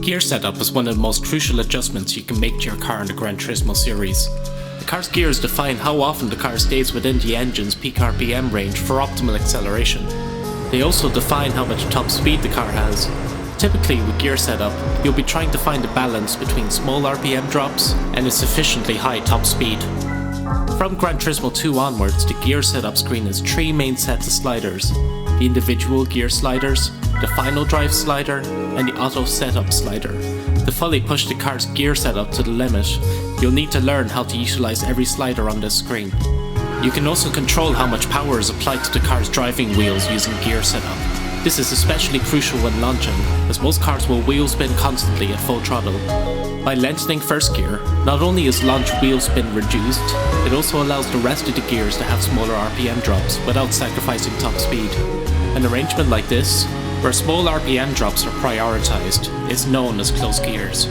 Gear setup is one of the most crucial adjustments you can make to your car in the Gran Turismo series. The car's gears define how often the car stays within the engine's peak RPM range for optimal acceleration. They also define how much top speed the car has. Typically with gear setup, you'll be trying to find a balance between small RPM drops and a sufficiently high top speed. From Gran Turismo 2 onwards, the gear setup screen has three main sets of sliders: the individual gear sliders, the final drive slider, and the auto setup slider. To fully push the car's gear setup to the limit, you'll need to learn how to utilize every slider on this screen. You can also control how much power is applied to the car's driving wheels using gear setup. This is especially crucial when launching, as most cars will wheel spin constantly at full throttle. By lengthening first gear, not only is launch wheel spin reduced, it also allows the rest of the gears to have smaller RPM drops without sacrificing top speed. An arrangement like this, where small RPM drops are prioritized, is known as close gears.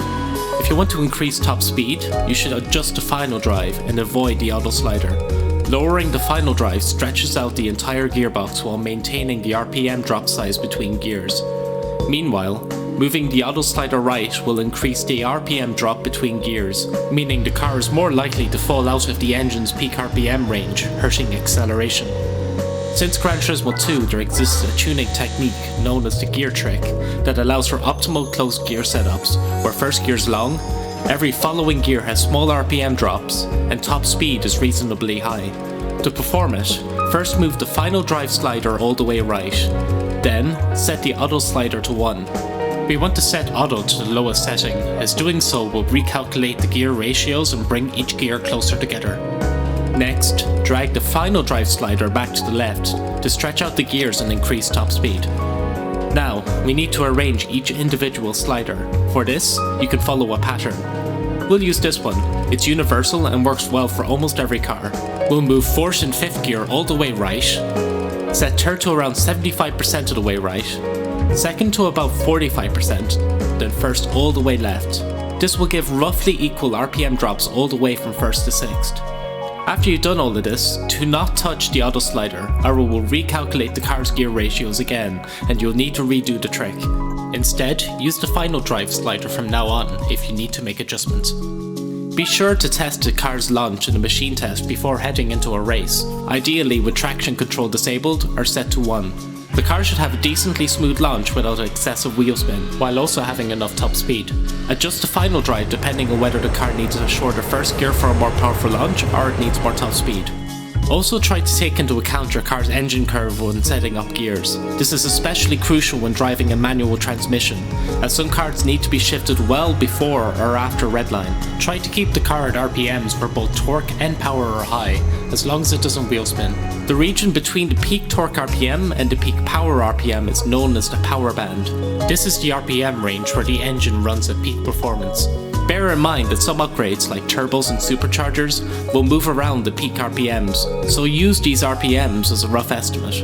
If you want to increase top speed, you should adjust the final drive and avoid the auto slider. Lowering the final drive stretches out the entire gearbox while maintaining the RPM drop size between gears. Meanwhile, moving the auto slider right will increase the RPM drop between gears, meaning the car is more likely to fall out of the engine's peak RPM range, hurting acceleration. Since Gran Turismo 2, there exists a tuning technique known as the gear trick that allows for optimal close gear setups, where first gear is long, every following gear has small RPM drops, and top speed is reasonably high. To perform it, first move the final drive slider all the way right, then set the auto slider to 1. We want to set auto to the lowest setting, as doing so will recalculate the gear ratios and bring each gear closer together. Next, drag the final drive slider back to the left to stretch out the gears and increase top speed. Now, we need to arrange each individual slider. For this, you can follow a pattern. We'll use this one. It's universal and works well for almost every car. We'll move fourth and fifth gear all the way right, set third to around 75% of the way right, second to about 45%, then first all the way left. This will give roughly equal RPM drops all the way from first to sixth. After you've done all of this, do not touch the auto slider, or it will recalculate the car's gear ratios again, and you'll need to redo the trick. Instead, use the final drive slider from now on if you need to make adjustments. Be sure to test the car's launch in a machine test before heading into a race, ideally with traction control disabled or set to 1. The car should have a decently smooth launch without excessive wheel spin, while also having enough top speed. Adjust the final drive depending on whether the car needs a shorter first gear for a more powerful launch or it needs more top speed. Also try to take into account your car's engine curve when setting up gears. This is especially crucial when driving a manual transmission, as some cars need to be shifted well before or after redline. Try to keep the car at RPMs where both torque and power are high, as long as it doesn't wheel spin. The region between the peak torque RPM and the peak power RPM is known as the power band. This is the RPM range where the engine runs at peak performance. Bear in mind that some upgrades like turbos and superchargers will move around the peak RPMs, so use these RPMs as a rough estimate.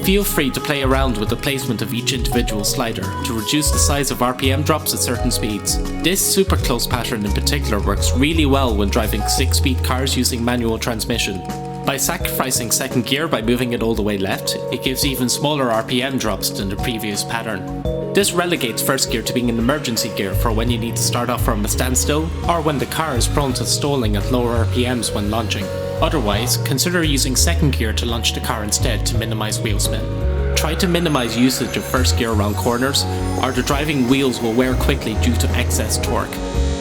Feel free to play around with the placement of each individual slider to reduce the size of RPM drops at certain speeds. This super close pattern in particular works really well when driving 6-speed cars using manual transmission. By sacrificing second gear by moving it all the way left, it gives even smaller RPM drops than the previous pattern. This relegates first gear to being an emergency gear for when you need to start off from a standstill, or when the car is prone to stalling at lower RPMs when launching. Otherwise, consider using second gear to launch the car instead to minimize wheel spin. Try to minimize usage of first gear around corners, or the driving wheels will wear quickly due to excess torque.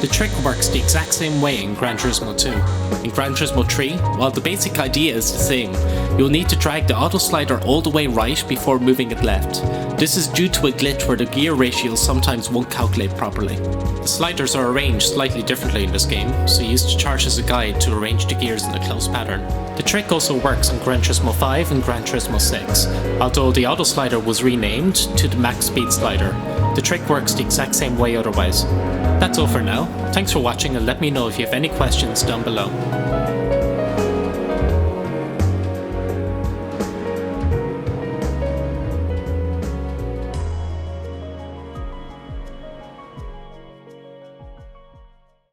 The trick works the exact same way in Gran Turismo 2. In Gran Turismo 3, while the basic idea is the same, you'll need to drag the auto slider all the way right before moving it left. This is due to a glitch where the gear ratios sometimes won't calculate properly. The sliders are arranged slightly differently in this game, so use the chart as a guide to arrange the gears in a close pattern. The trick also works on Gran Turismo 5 and Gran Turismo 6, although the auto slider was renamed to the max speed slider. The trick works the exact same way otherwise. That's all for now. Thanks for watching and let me know if you have any questions down below.